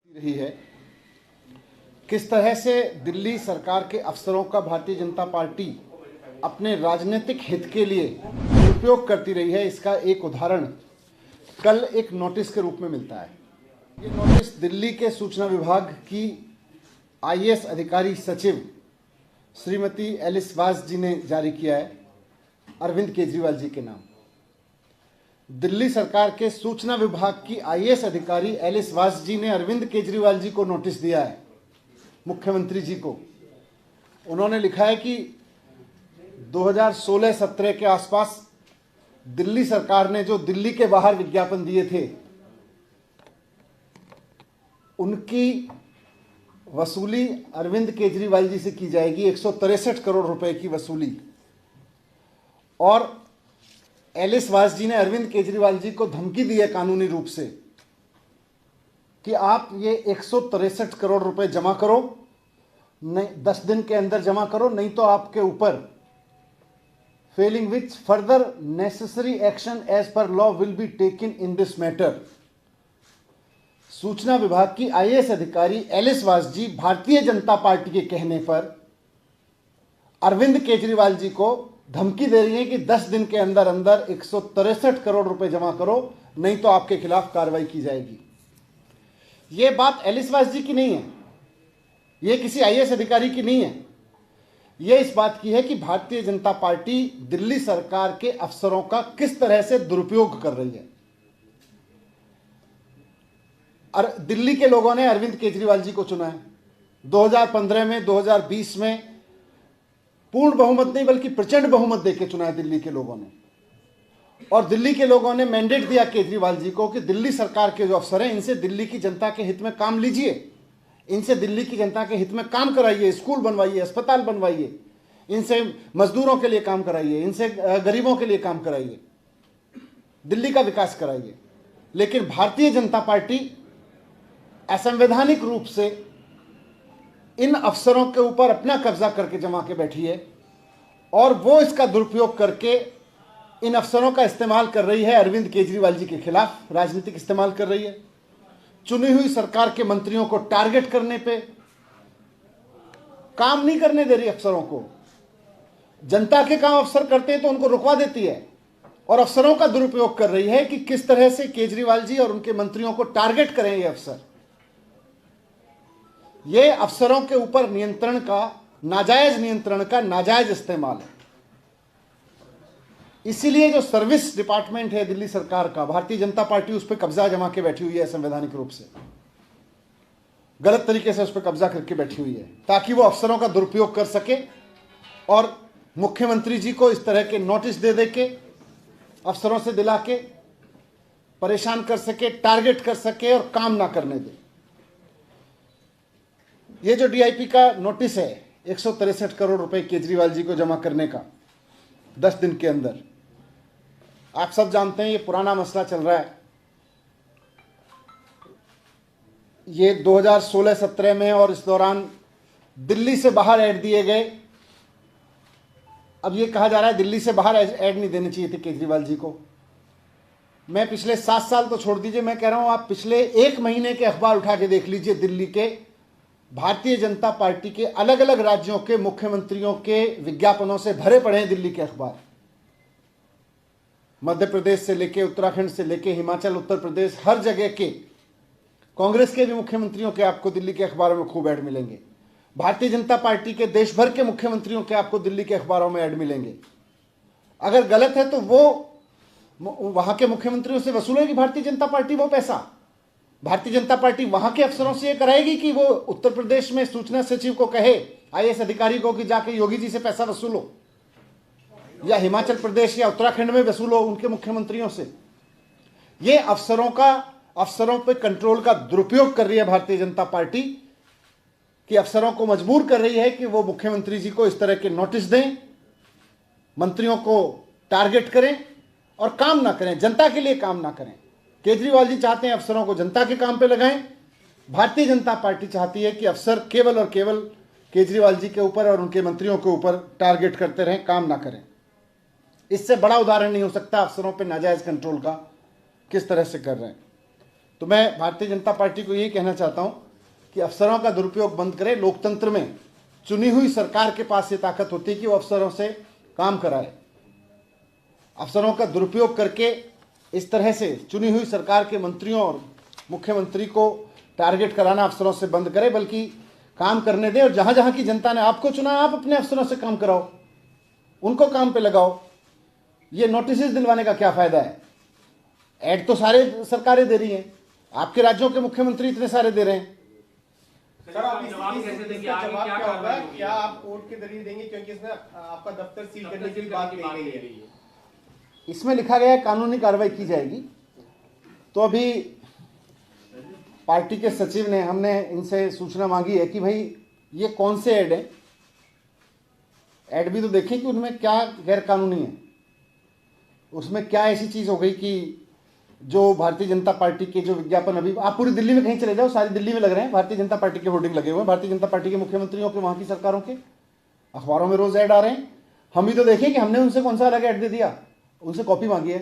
रही है। किस तरह से दिल्ली सरकार के अफसरों का भारतीय जनता पार्टी अपने राजनीतिक हित के लिए उपयोग करती रही है, इसका एक उदाहरण कल एक नोटिस के रूप में मिलता है। ये नोटिस दिल्ली के सूचना विभाग की आईएएस अधिकारी सचिव श्रीमती एलिस वास जी ने जारी किया है, अरविंद केजरीवाल जी के नाम। दिल्ली सरकार के सूचना विभाग की आईएएस अधिकारी एलिस वास जी ने अरविंद केजरीवाल जी को नोटिस दिया है, मुख्यमंत्री जी को। उन्होंने लिखा है कि 2016-17 के आसपास दिल्ली सरकार ने जो दिल्ली के बाहर विज्ञापन दिए थे, उनकी वसूली अरविंद केजरीवाल जी से की जाएगी, 163 करोड़ रुपए की वसूली। और एलिस वास जी ने अरविंद केजरीवाल जी को धमकी दी है कानूनी रूप से कि आप ये 163 करोड़ रुपए जमा करो, नहीं 10 दिन के अंदर जमा करो, नहीं तो आपके ऊपर failing which further necessary action as per law will be taken in this matter. सूचना विभाग की आईएएस अधिकारी एलिस वास जी भारतीय जनता पार्टी के कहने पर अरविंद केजरीवाल जी को धमकी दे रही है कि 10 दिन के अंदर अंदर 163 करोड़ रुपए जमा करो, नहीं तो आपके खिलाफ कार्रवाई की जाएगी। यह बात एलिस वास जी की नहीं है, यह किसी आईएएस अधिकारी की नहीं है, यह इस बात की है कि भारतीय जनता पार्टी दिल्ली सरकार के अफसरों का किस तरह से दुरुपयोग कर रही है। और दिल्ली के लोगों ने अरविंद केजरीवाल जी को चुना है 2015 में, 2020 में पूर्ण बहुमत नहीं बल्कि प्रचंड बहुमत देके चुना है दिल्ली के लोगों ने। और दिल्ली के लोगों ने मैंडेट दिया केजरीवाल जी को कि दिल्ली सरकार के जो अफसर हैं, इनसे दिल्ली की जनता के हित में काम लीजिए, इनसे दिल्ली की जनता के हित में काम कराइए, स्कूल बनवाइए, अस्पताल बनवाइए, इनसे मजदूरों के लिए काम कराइए, इनसे गरीबों के लिए काम कराइए, दिल्ली का विकास कराइए। लेकिन भारतीय जनता पार्टी असंवैधानिक रूप से इन अफसरों के ऊपर अपना कब्जा करके जमा के बैठी है और वो इसका दुरुपयोग करके इन अफसरों का इस्तेमाल कर रही है, अरविंद केजरीवाल जी के खिलाफ राजनीतिक इस्तेमाल कर रही है। चुनी हुई सरकार के मंत्रियों को टारगेट करने पे, काम नहीं करने दे रही अफसरों को। जनता के काम अफसर करते हैं तो उनको रुकवा देती है और अफसरों का दुरुपयोग कर रही है कि किस तरह से केजरीवाल जी और उनके मंत्रियों को टारगेट करें ये अफसर। ये अफसरों के ऊपर नियंत्रण का, नाजायज नियंत्रण का नाजायज इस्तेमाल है। इसीलिए जो सर्विस डिपार्टमेंट है दिल्ली सरकार का, भारतीय जनता पार्टी उस पर कब्जा जमा के बैठी हुई है, संवैधानिक रूप से गलत तरीके से उस पर कब्जा करके बैठी हुई है, ताकि वो अफसरों का दुरुपयोग कर सके और मुख्यमंत्री जी को इस तरह के नोटिस दे के अफसरों से दिला के परेशान कर सके, टारगेट कर सके और काम ना करने दे। ये जो डीआईपी का नोटिस है 163 करोड़ रुपए केजरीवाल जी को जमा करने का 10 दिन के अंदर, आप सब जानते हैं ये पुराना मसला चल रहा है। ये 2016-17 में और इस दौरान दिल्ली से बाहर ऐड दिए गए। अब ये कहा जा रहा है दिल्ली से बाहर ऐड नहीं देने चाहिए थे केजरीवाल जी को। मैं पिछले 7 साल तो छोड़ दीजिए, मैं कह रहा हूं आप पिछले 1 महीने के अखबार उठा के देख लीजिए। दिल्ली के भारतीय जनता पार्टी के अलग अलग राज्यों के मुख्यमंत्रियों के विज्ञापनों से भरे पड़े हैं दिल्ली के अखबार। मध्य प्रदेश से लेके, उत्तराखंड से लेके, हिमाचल, उत्तर प्रदेश, हर जगह के कांग्रेस के भी मुख्यमंत्रियों के आपको दिल्ली के अखबारों में खूब ऐड मिलेंगे। भारतीय जनता पार्टी के देश भर के मुख्यमंत्रियों के आपको दिल्ली के अखबारों में ऐड मिलेंगे। अगर गलत है तो वो वहां के मुख्यमंत्रियों से वसूलेगी भारतीय जनता पार्टी वो पैसा। भारतीय जनता पार्टी वहां के अफसरों से यह कराएगी कि वो उत्तर प्रदेश में सूचना सचिव को कहे, आईएएस अधिकारी को, कि जाके योगी जी से पैसा वसूलो, या हिमाचल प्रदेश या उत्तराखंड में वसूलो उनके मुख्यमंत्रियों से। ये अफसरों पे कंट्रोल का दुरुपयोग कर रही है भारतीय जनता पार्टी, कि अफसरों को मजबूर कर रही है कि वो मुख्यमंत्री जी को इस तरह के नोटिस दें, मंत्रियों को टारगेट करें और काम ना करें, जनता के लिए काम ना करें। केजरीवाल जी चाहते हैं अफसरों को जनता के काम पे लगाएं, भारतीय जनता पार्टी चाहती है कि अफसर केवल और केवल केजरीवाल जी के ऊपर और उनके मंत्रियों के ऊपर टारगेट करते रहें, काम ना करें। इससे बड़ा उदाहरण नहीं हो सकता अफसरों पे नाजायज कंट्रोल का किस तरह से कर रहे हैं। तो मैं भारतीय जनता पार्टी को यही कहना चाहता हूं कि अफसरों का दुरुपयोग बंद करें। लोकतंत्र में चुनी हुई सरकार के पास ये ताकत होती है कि वो अफसरों से काम कराए। अफसरों का दुरुपयोग करके इस तरह से चुनी हुई सरकार के मंत्रियों और मुख्यमंत्री को टारगेट कराना अफसरों से बंद करें, बल्कि काम करने दें। और जहां जहां की जनता ने आपको चुना, आप अपने अफसरों से काम कराओ, उनको काम पे लगाओ। ये नोटिस दिलवाने का क्या फायदा है? ऐड तो सारे सरकारें दे रही हैं, आपके राज्यों के मुख्यमंत्री इतने सारे दे रहे हैं। सर, आप जवाब क्या होगा? क्या आप कोर्ट के जरिए देंगे, क्योंकि इसमें आपका दफ्तर सील करने की बात कही गई है। इसमें लिखा गया है कानूनी कार्रवाई की जाएगी। तो अभी पार्टी के सचिव ने, हमने इनसे सूचना मांगी है कि भाई ये कौन से ऐड है, ऐड भी तो देखें कि उनमें क्या गैर कानूनी है, उसमें क्या ऐसी चीज हो गई कि जो भारतीय जनता पार्टी के जो विज्ञापन, अभी आप पूरी दिल्ली में कहीं चले जाओ, सारी दिल्ली में लग रहे हैं, भारतीय जनता पार्टी के होर्डिंग लगे हुए हैं, भारतीय जनता पार्टी के मुख्यमंत्रियों के, वहां की सरकारों के, अखबारों में रोज ऐड आ रहे हैं। हम भी तो देखें कि हमने उनसे कौन सा अलग ऐड दे दिया, उनसे कॉपी मांगी है।